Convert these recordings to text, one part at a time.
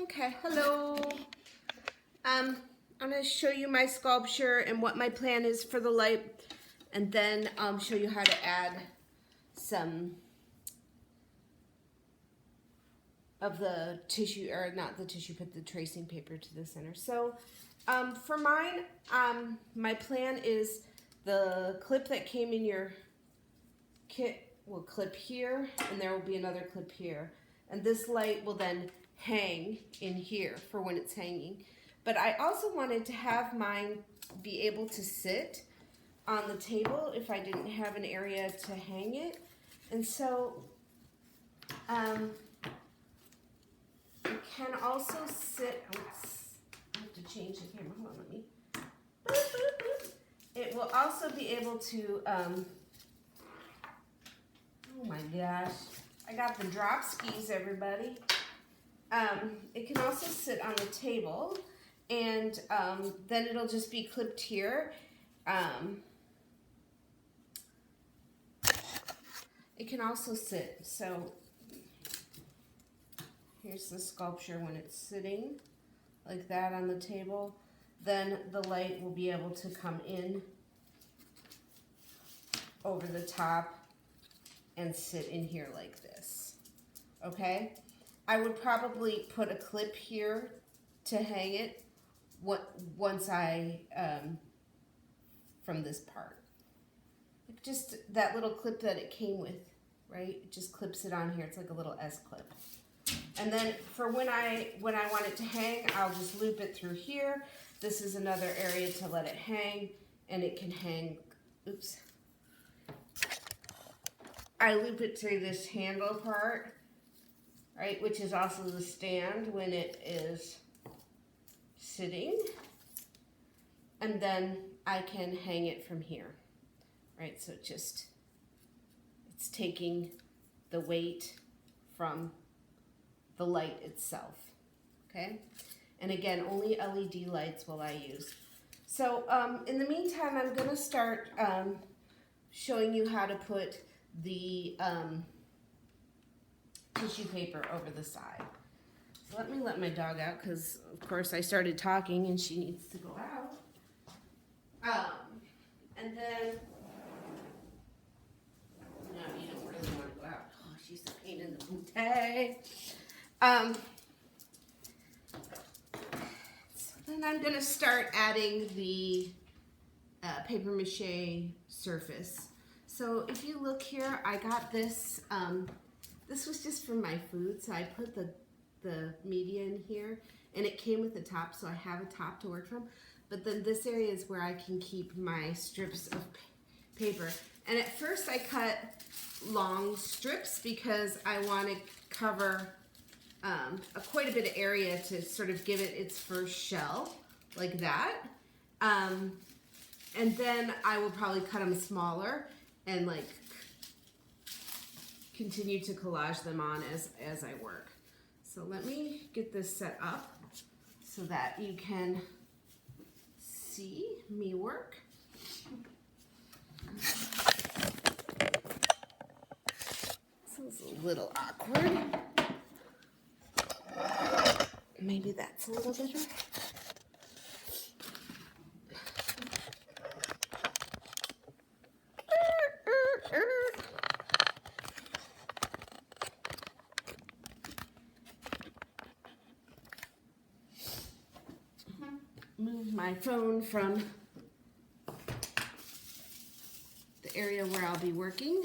Okay, hello. I'm going to show you my sculpture and what my plan is for the light, and then show you how to add some of the tissue, or not the tissue, but the tracing paper to the center. So for mine, my plan is the clip that came in your kit will clip here, and there will be another clip here. And this light will then hang in here for when it's hanging. But I also wanted to have mine be able to sit on the table if I didn't have an area to hang it. And so it can also sit, I have to change the camera, hold on, let me. It will also be able to, oh my gosh, I got the drop skis, everybody. It can also sit on the table, and then it'll just be clipped here. It can also sit, so here's the sculpture when it's sitting like that on the table. Then the light will be able to come in over the top and sit in here like this, okay? I would probably put a clip here to hang it once I, from this part. Just that little clip that it came with, right? It just clips it on here. It's like a little S-clip. And then for when I want it to hang, I'll just loop it through here. This is another area to let it hang, and it can hang, oops. I loop it through this handle part, right, which is also the stand when it is sitting. And then I can hang it from here, right? So it's taking the weight from the light itself, okay? And again, only LED lights will I use. So in the meantime, I'm gonna start showing you how to put the tissue paper over the side. So let me let my dog out, because of course I started talking and she needs to go out. And then, no, you don't really want to go out. Oh, she's a pain in the booty. So then I'm gonna start adding the paper mache surface. So if you look here, I got this, this was just from my food, so I put the media in here, and it came with a top, so I have a top to work from. But then this area is where I can keep my strips of paper. And at first I cut long strips because I want to cover quite a bit of area to sort of give it its first shell, like that. And then I will probably cut them smaller and like continue to collage them on as I work. So let me get this set up so that you can see me work. This is a little awkward. Maybe that's a little better. Move my phone from the area where I'll be working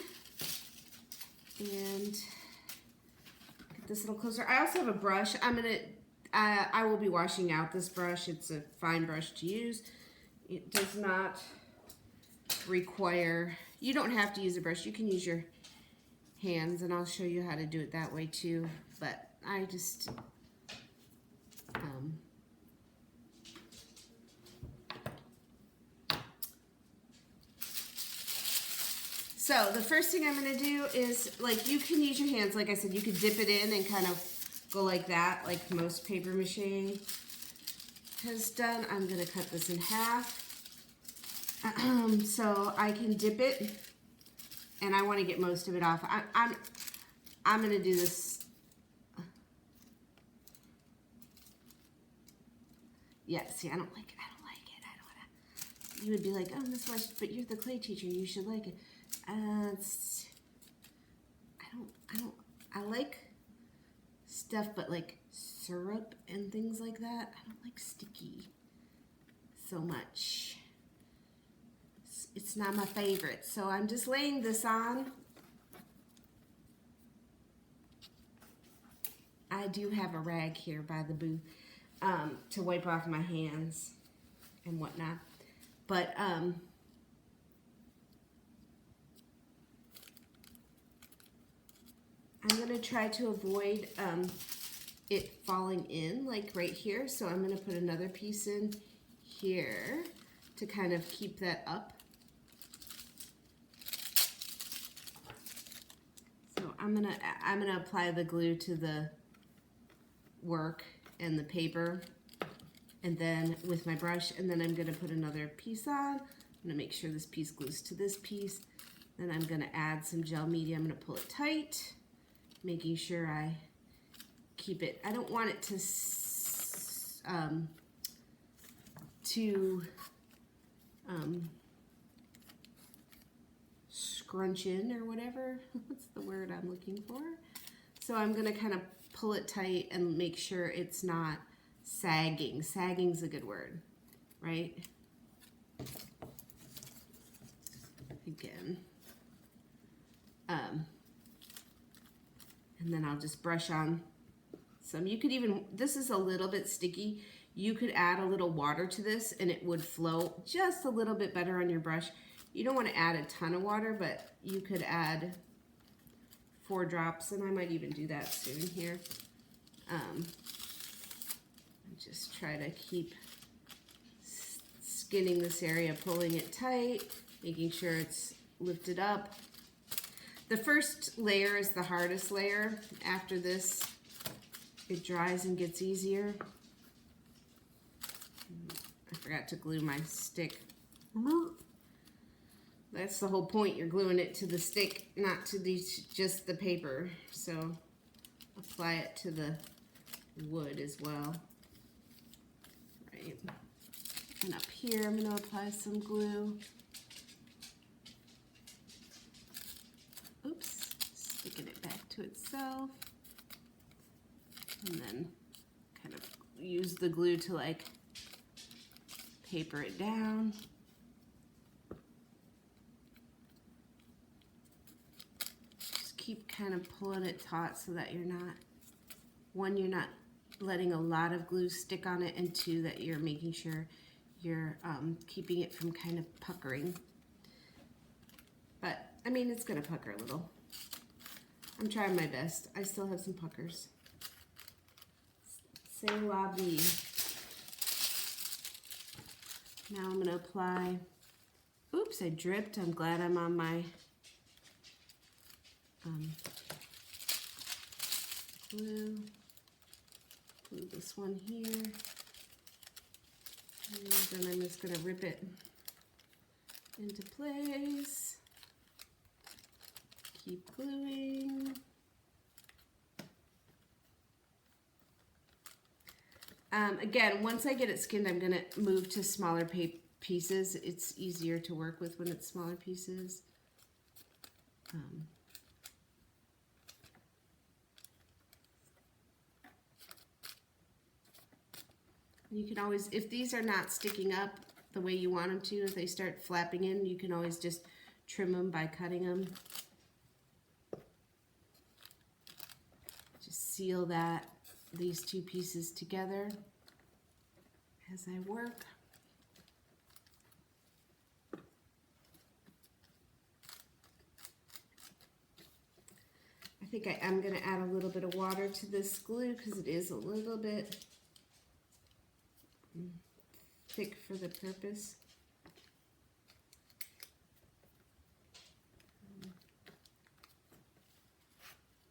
and get this a little closer. I also have a brush. I will be washing out this brush. It's a fine brush to use. It does not require, you don't have to use a brush. You can use your hands, and I'll show you how to do it that way too. But I just, so the first thing I'm going to do is, like, you can use your hands. Like I said, you could dip it in and kind of go like that, like most paper mache has done. I'm going to cut this in half. So I can dip it, and I want to get most of it off. I'm going to do this yeah, see, I don't like it. I don't like it. I don't want to. You would be like, oh, Miss West, but you're the clay teacher. You should like it. I like stuff, but like syrup and things like that. I don't like sticky so much. It's not my favorite. So I'm just laying this on. I do have a rag here by the booth to wipe off my hands and whatnot. But I'm going to try to avoid it falling in, like right here. So I'm going to put another piece in here to kind of keep that up. So I'm gonna apply the glue to the work and the paper, and then with my brush, and then I'm gonna put another piece on. I'm gonna make sure this piece glues to this piece. Then I'm gonna add some gel media. I'm gonna pull it tight, making sure I keep it. I don't want it to scrunch in or whatever. That's the word I'm looking for. So I'm gonna kind of pull it tight and make sure it's not sagging. Sagging's a good word, right? Again. And then I'll just brush on some. You could even, this is a little bit sticky. You could add a little water to this and it would flow just a little bit better on your brush. You don't want to add a ton of water, but you could add 4 drops, and I might even do that soon here. Just try to keep skinning this area, pulling it tight, making sure it's lifted up. The first layer is the hardest layer. After this, it dries and gets easier. I forgot to glue my stick. That's the whole point. You're gluing it to the stick, not to just the paper. So apply it to the wood as well. Right. And up here, I'm going to apply some glue. Oops. Sticking it back to itself. And then kind of use the glue to like paper it down. Keep kind of pulling it taut so that you're not, one, you're not letting a lot of glue stick on it, and 2, that you're making sure you're keeping it from kind of puckering. But, I mean, it's going to pucker a little. I'm trying my best. I still have some puckers. C'est la vie. Now I'm going to apply, oops, I dripped. I'm glad I'm on my glue this one here, and then I'm just going to rip it into place, keep gluing. Again, once I get it skinned, I'm going to move to smaller pieces. It's easier to work with when it's smaller pieces. You can always, if these are not sticking up the way you want them to, if they start flapping in, you can always just trim them by cutting them. Just seal these 2 pieces together as I work. I think I am going to add a little bit of water to this glue because it is a little bit thick for the purpose.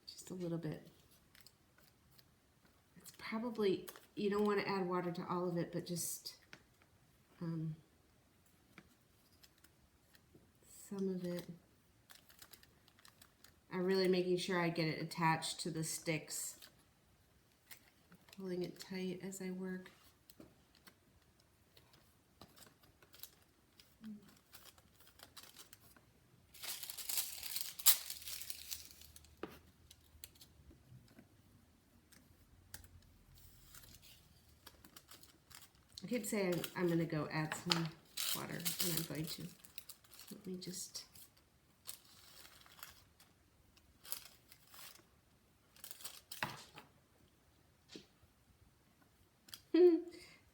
Just a little bit. It's probably, you don't want to add water to all of it, but just some of it. I'm really making sure I get it attached to the sticks. Pulling it tight as I work. I keep saying I'm going to go add some water, and I'm going to. Let me just...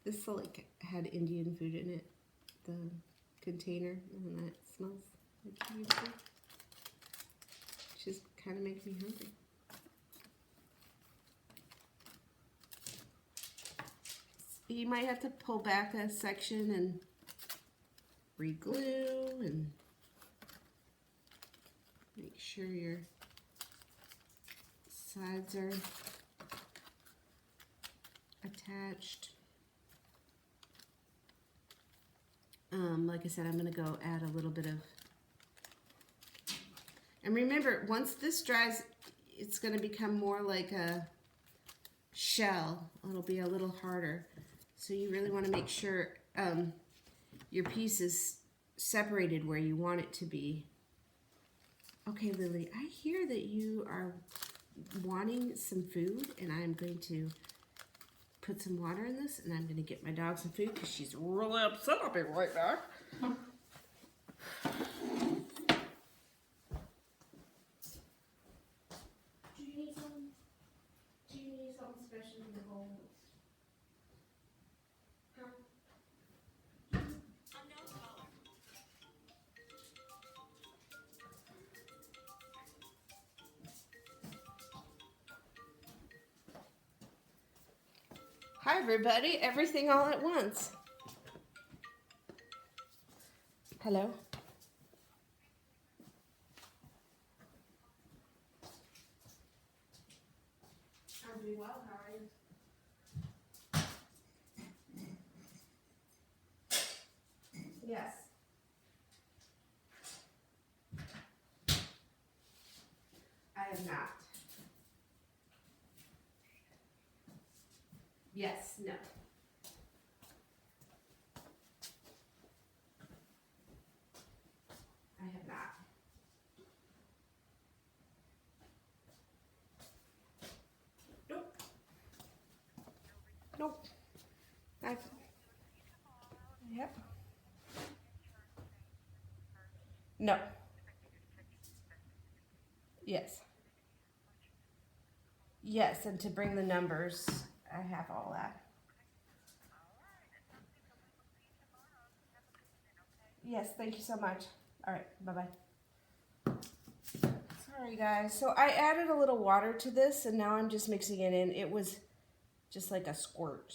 This like had Indian food in it, the container, and that smells like Indian food. Just kind of makes me hungry. You might have to pull back a section and re-glue and make sure your sides are attached. Like I said, I'm going to go add a little bit of... And remember, once this dries, it's going to become more like a shell. It'll be a little harder. So you really want to make sure your piece is separated where you want it to be. Okay, Lily, I hear that you are wanting some food, and I'm going to put some water in this, and I'm going to get my dog some food because she's really upset. I'll be right back. Do you need something special in the bowl? Hi everybody, everything all at once. Hello. I'm doing well, how are you? Yes. I am not. Yes, no. I have not. Nope. Nope. Yep. No. Yes. Yes, and to bring the numbers, I have all that. Yes, thank you so much. All right, bye-bye. Sorry, guys. So I added a little water to this, and now I'm just mixing it in. It was just like a squirt.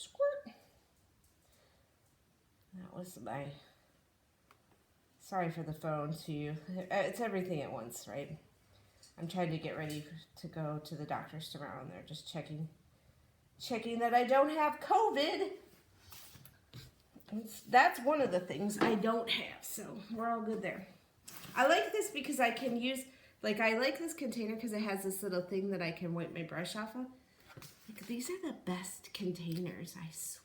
That was my... Sorry for the phone to you. It's everything at once, right? I'm trying to get ready to go to the doctor's tomorrow, and they're just checking that I don't have COVID. That's one of the things I don't have, so we're all good there. I like this because I can use, like, I like this container because it has this little thing that I can wipe my brush off of. Like, these are the best containers, I swear.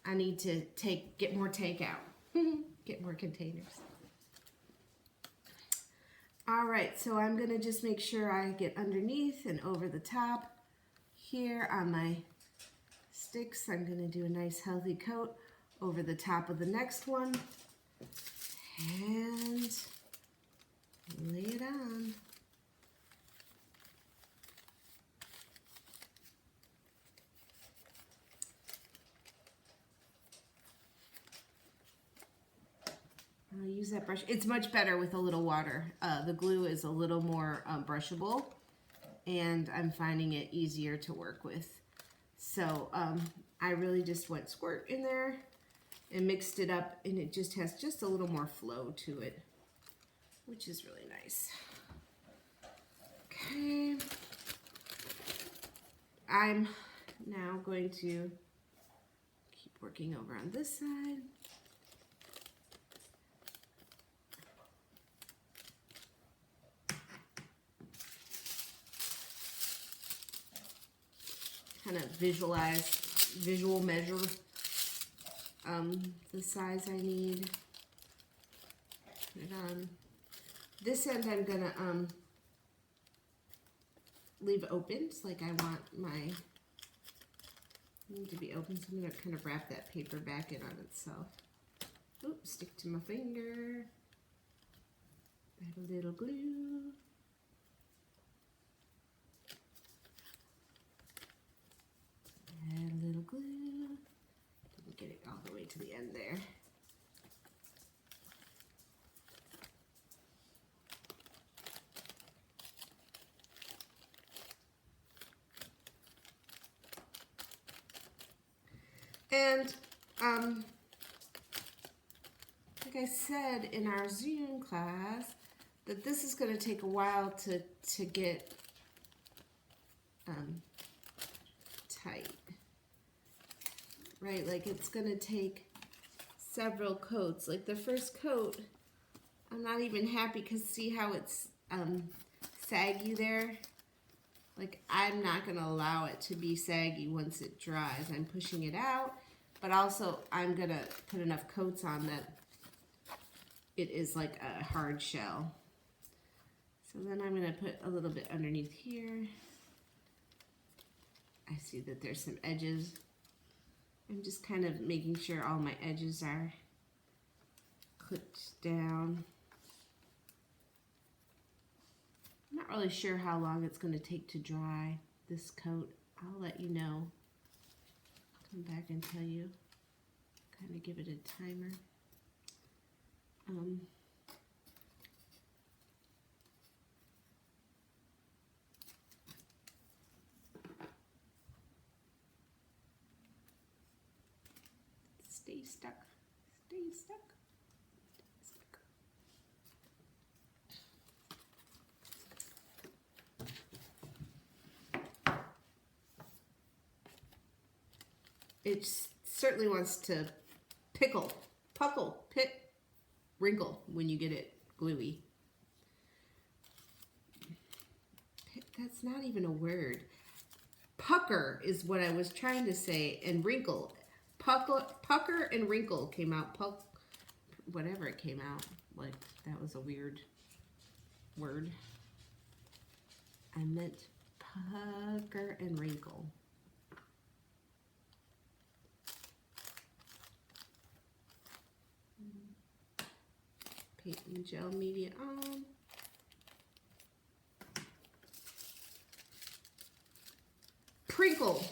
I need to get more takeout. Get more containers. All right, so I'm gonna just make sure I get underneath and over the top. Here on my sticks, I'm gonna do a nice healthy coat over the top of the next one and lay it on. I'll use that brush. It's much better with a little water. The glue is a little more brushable, and I'm finding it easier to work with. So I really just went squirt in there and mixed it up, and it just has just a little more flow to it, which is really nice. Okay. I'm now going to keep working over on this side. Kind of visual measure the size I need. Put it on this end. I'm gonna leave open, like I want my need to be open, so I'm going to kind of wrap that paper back in on itself. Oops, stick to my finger. Add a little glue. Add a little glue. Didn't get it all the way to the end there. And like I said in our Zoom class, that this is going to take a while to get tight, right? Like it's going to take several coats. Like the first coat, I'm not even happy because see how it's saggy there? Like I'm not going to allow it to be saggy once it dries. I'm pushing it out, but also I'm going to put enough coats on that it is like a hard shell. So then I'm going to put a little bit underneath here. I see that there's some edges. I'm just kind of making sure all my edges are clipped down. I'm not really sure how long it's going to take to dry this coat. I'll let you know. Come back and tell you. Kind of give it a timer. Stay stuck. Stay stuck. It certainly wants to wrinkle when you get it gluey. That's not even a word. Pucker is what I was trying to say, and wrinkle. Pucker and wrinkle came out. Whatever it came out. Like, that was a weird word. I meant pucker and wrinkle. Paint and gel media on. Prinkle.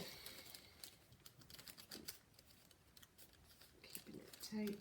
Keeping it tight.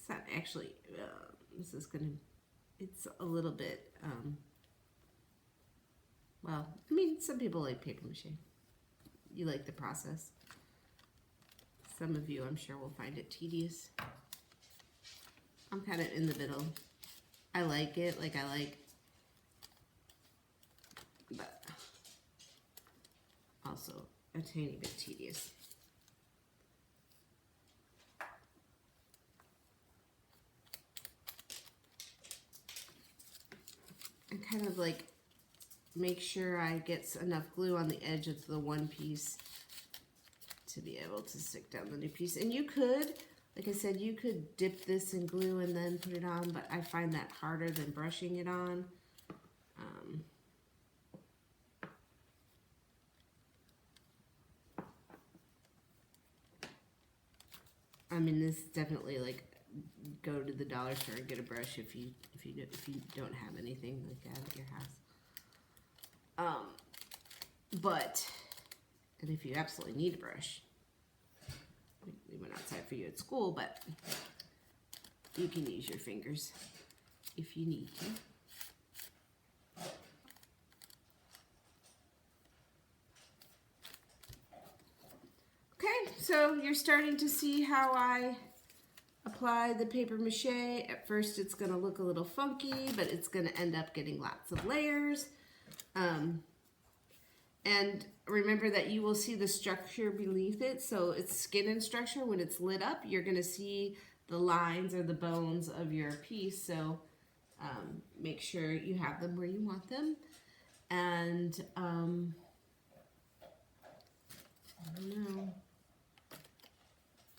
Not actually, this is gonna, it's a little bit, well, I mean, some people like paper mache. You like the process. Some of you, I'm sure, will find it tedious. I'm kind of in the middle. I like it, but also a tiny bit tedious. And kind of like make sure I get enough glue on the edge of the one piece to be able to stick down the new piece. And you could, like I said, you could dip this in glue and then put it on, but I find that harder than brushing it on. I mean, this is definitely like go to the dollar store and get a brush if you don't have anything like that at your house. And if you absolutely need a brush, we went outside for you at school, but you can use your fingers if you need to. Okay, So you're starting to see how I apply the paper mache. At first it's going to look a little funky, but it's going to end up getting lots of layers. And remember that you will see the structure beneath it. So it's skin and structure. When it's lit up, you're going to see the lines or the bones of your piece. So make sure you have them where you want them. And I don't know.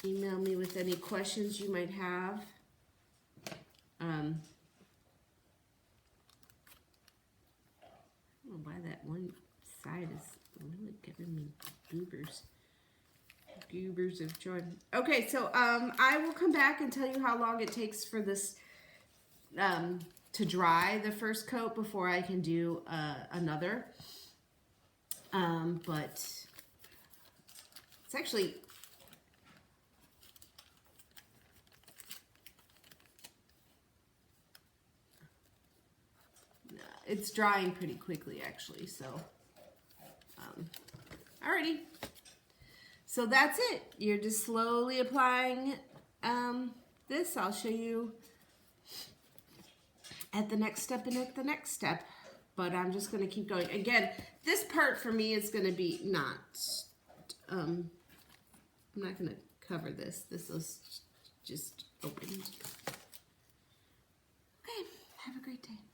Email me with any questions you might have. I don't know why that one side is really giving me goobers of joy. Okay, so I will come back and tell you how long it takes for this to dry, the first coat, before I can do another. But it's actually it's drying pretty quickly, actually. So, alrighty. So that's it. You're just slowly applying this. I'll show you at the next step and at the next step. But I'm just going to keep going. Again, this part for me is going to be not, I'm not going to cover this. This is just opened. Okay, have a great day.